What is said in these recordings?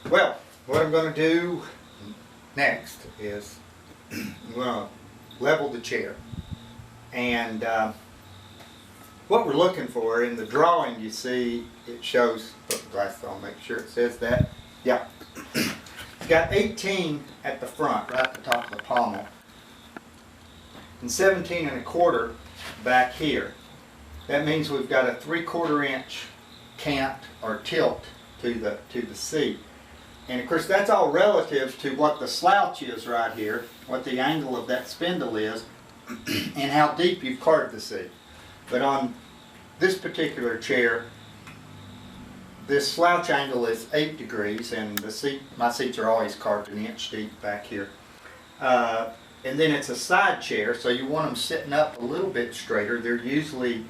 Well, what I'm going to do next is I'm going to level the chair. And what we're looking for in the drawing, you see, it shows, put the glasses on, make sure it says that. Yeah. It's got 18 at the front, right at the top of the pommel, and 17 1/4 back here. That means we've got a 3/4 inch cant or tilt to the seat. And of course that's all relative to what the slouch is right here, what the angle of that spindle is, and how deep you've carved the seat. But on this particular chair, this slouch angle is 8 degrees, and the seat, my seats are always carved an inch deep back here. And then it's a side chair, so you want them sitting up a little bit straighter. They're usually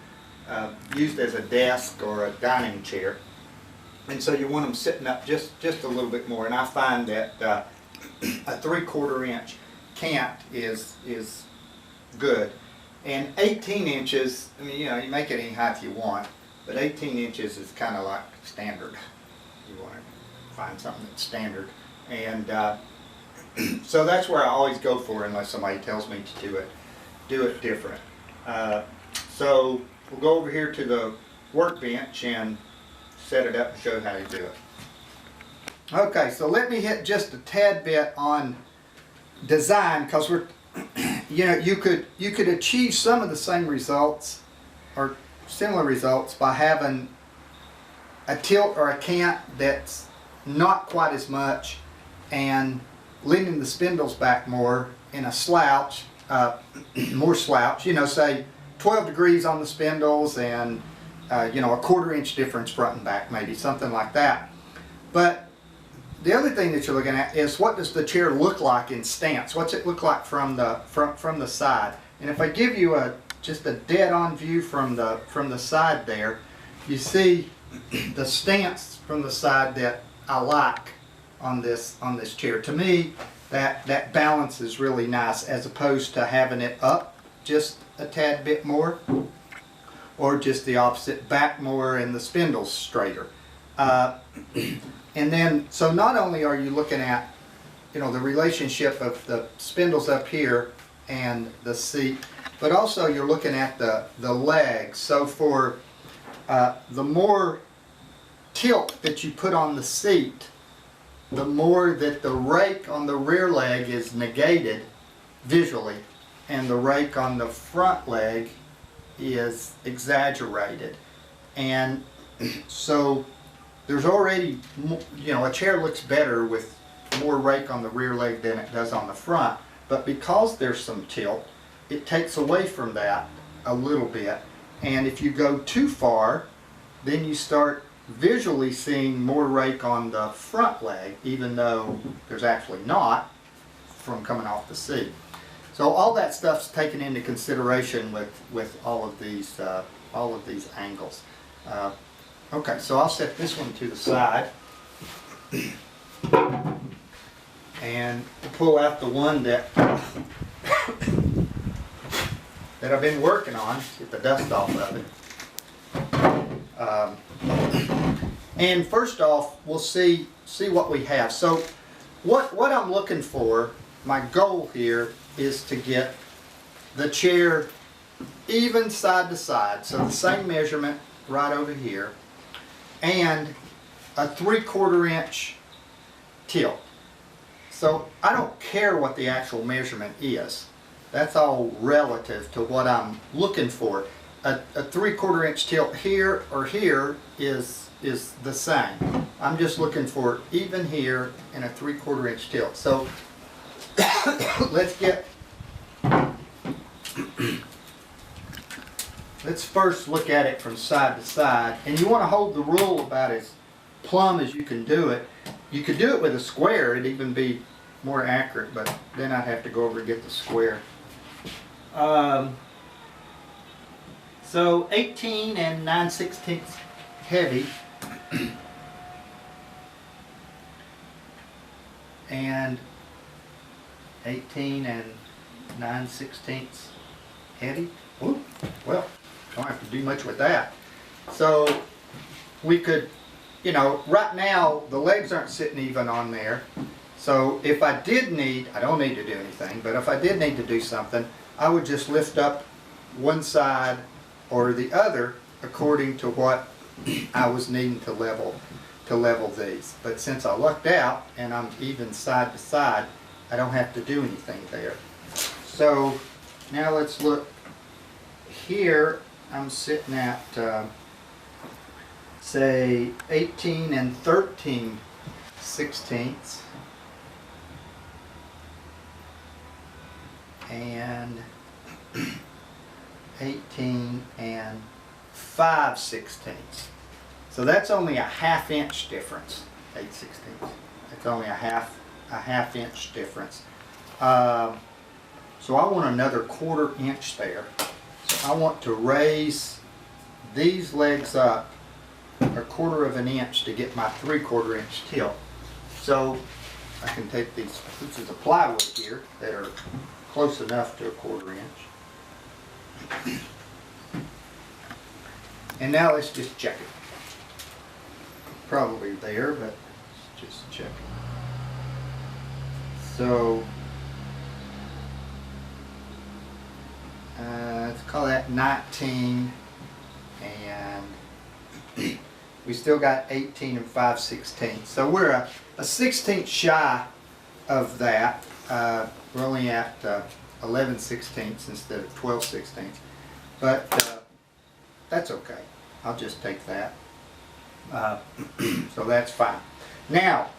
used as a desk or a dining chair. And so you want them sitting up just a little bit more. And I find that a 3/4 inch cant is good. And 18 inches, I mean, you know, you make it any height you want, but 18 inches is kind of like standard. You want to find something that's standard. And so that's where I always go for, unless somebody tells me to do it different. So we'll go over here to the workbench and set it up and show how you do it. Okay, so let me hit just a tad bit on design, because we're, you know, you could achieve some of the same results or similar results by having a tilt or a cant that's not quite as much and leaning the spindles back more in a slouch, more slouch, you know, say 12 degrees on the spindles and you know, a 1/4 inch difference front and back, maybe something like that. But the other thing that you're looking at is, what does the chair look like in stance? What's it look like from the side? And if I give you just a dead-on view from the side there, you see the stance from the side that I like on this chair. To me, that balance is really nice, as opposed to having it up just a tad bit more, or just the opposite, back more and the spindles straighter. And then, so not only are you looking at, you know, the relationship of the spindles up here and the seat, but also you're looking at the legs. So for the more tilt that you put on the seat, the more that the rake on the rear leg is negated visually, and the rake on the front leg is exaggerated. And so there's already, you know, a chair looks better with more rake on the rear leg than it does on the front, but because there's some tilt, it takes away from that a little bit. And if you go too far, then you start visually seeing more rake on the front leg, even though there's actually not, from coming off the seat. So all that stuff's taken into consideration with all of these angles. Okay, so I'll set this one to the side and pull out the one that I've been working on, get the dust off of it. And first off, we'll see what we have. So what I'm looking for, my goal here, is to get the chair even side to side, so the same measurement right over here, and a 3/4 inch tilt. So I don't care what the actual measurement is. That's all relative to what I'm looking for. A 3/4 inch tilt here or here is the same. I'm just looking for even here and a 3/4 inch tilt. So let's first look at it from side to side. And you want to hold the rule about as plumb as you can do it. You could do it with a square, it'd even be more accurate, but then I'd have to go over and get the square. So 18 and 9/16 heavy, and 18 and 9/16 heavy. Ooh, well, don't have to do much with that. So we could you know, right now the legs aren't sitting even on there. So if I did need, I don't need to do anything, but if I did need to do something, I would just lift up one side or the other according to what I was needing to level these. But since I lucked out and I'm even side to side, I don't have to do anything there. So now let's look here. I'm sitting at say 18 and 13/16 and 18 and 5/16. So that's only a ½ inch difference. 8/16. It's only a half inch difference. So I want another 1/4 inch there. So I want to raise these legs up 1/4 inch to get my 3/4 inch tilt. So I can take these pieces of plywood here that are close enough to 1/4 inch. And now let's just check it. Probably there, but let's just check it. So let's call that 19, and we still got 18 and 5/16. So we're a 1/16 shy of that. We're only at 11/16 instead of 12/16. But that's okay. I'll just take that. So that's fine. Now,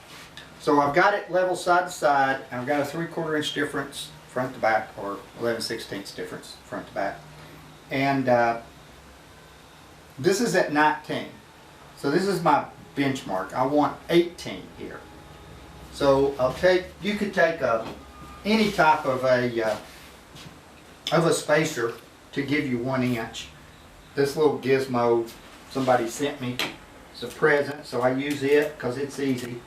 so I've got it level side to side, and I've got a 3/4 inch difference front to back, or 11/16 difference front to back. And this is at 19. So this is my benchmark. I want 18 here. So you could take any type of a spacer to give you 1 inch. This little gizmo somebody sent me. It's a present, so I use it because it's easy.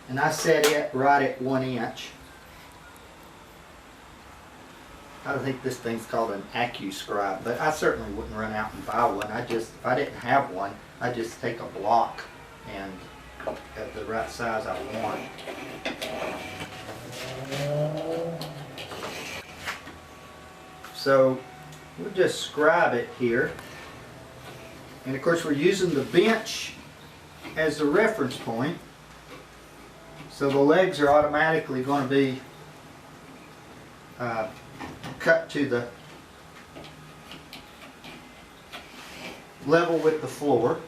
And I set it right at 1 inch. I think this thing's called an AccuScribe, but I certainly wouldn't run out and buy one. If I didn't have one, I just take a block and at the right size I want. So we'll just scribe it here. And of course we're using the bench as the reference point. So the legs are automatically going to be cut to the level with the floor.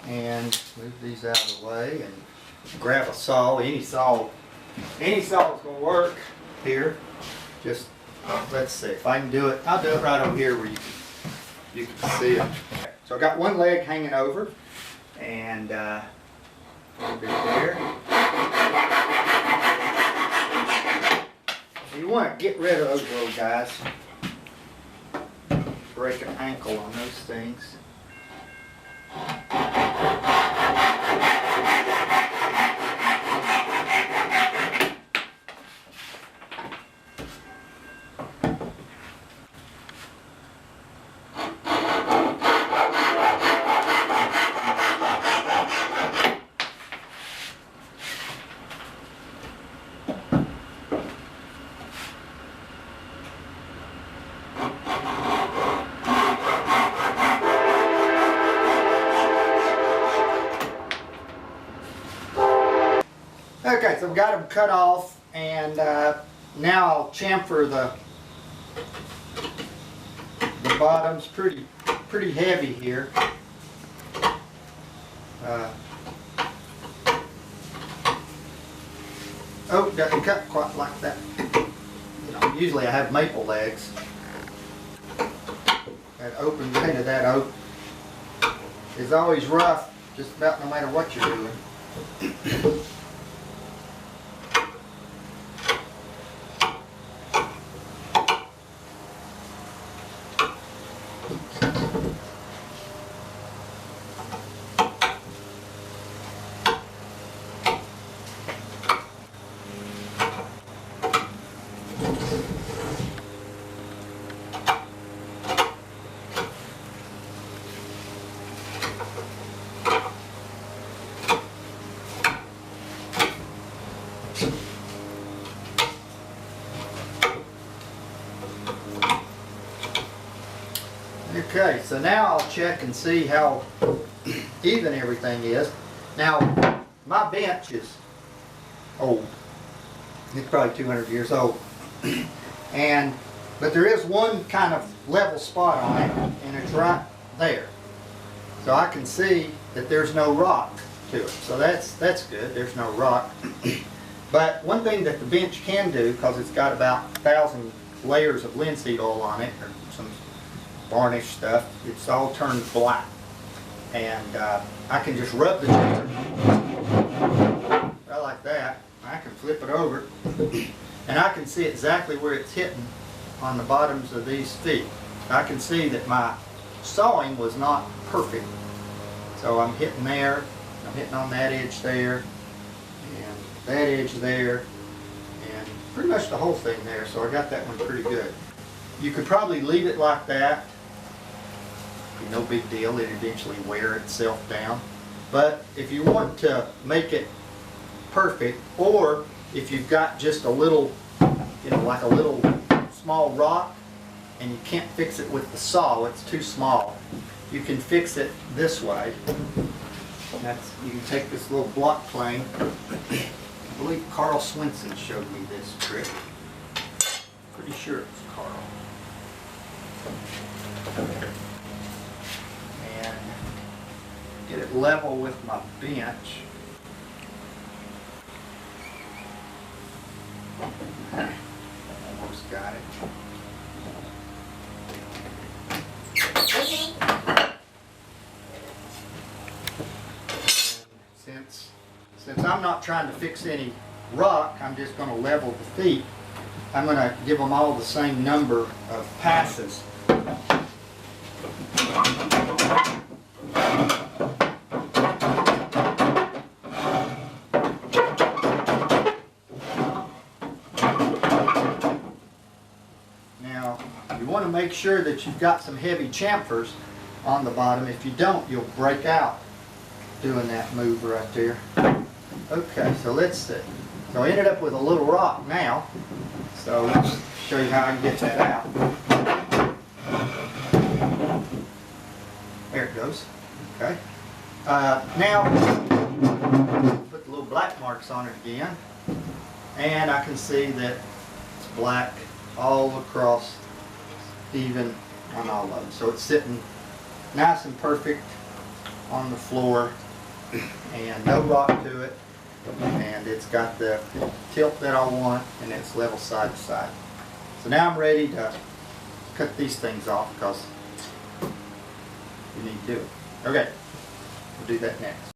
And move these out of the way and grab a saw. Any saw is going to work here. Just let's see if I can do it. I'll do it right over here where you can see it. So I got one leg hanging over, and a little bit there. You want to get rid of those little guys. Break an ankle on those things. Okay, so I've got them cut off, and now I'll chamfer the bottoms pretty heavy here. Oh, doesn't cut quite like that. You know, usually I have maple legs. That open into that oak is always rough, just about no matter what you're doing. Okay, so now I'll check and see how even everything is. Now, my bench is old. It's probably 200 years old. But there is one kind of level spot on it, and it's right there. So I can see that there's no rock to it. So that's good, there's no rock. But one thing that the bench can do, because it's got about 1,000 layers of linseed oil on it, or some varnish stuff, it's all turned black. And I can just rub the chair right like that. I can flip it over, and I can see exactly where it's hitting on the bottoms of these feet. I can see that my sawing was not perfect. So I'm hitting there, I'm hitting on that edge there, and that edge there, and pretty much the whole thing there. So I got that one pretty good. You could probably leave it like that. No big deal, it'd eventually wear itself down. But if you want to make it perfect, or if you've got just a little, like a little small rock, and you can't fix it with the saw, it's too small, you can fix it this way. You can take this little block plane. I believe Carl Swinson showed me this trick. Pretty sure it's Carl. And get it level with my bench. Almost got it. Since I'm not trying to fix any rock, I'm just going to level the feet. I'm going to give them all the same number of passes. Now, you want to make sure that you've got some heavy chamfers on the bottom. If you don't, you'll break out doing that move right there. Okay, so let's see. So I ended up with a little rock now. So let's show you how I can get that out. There it goes. Okay. Now, put the little black marks on it again. And I can see that it's black all across, even on all of them. So it's sitting nice and perfect on the floor, and no rock to it, and it's got the tilt that I want, and it's level side to side. So now I'm ready to cut these things off, because we need to do it. Okay, we'll do that next.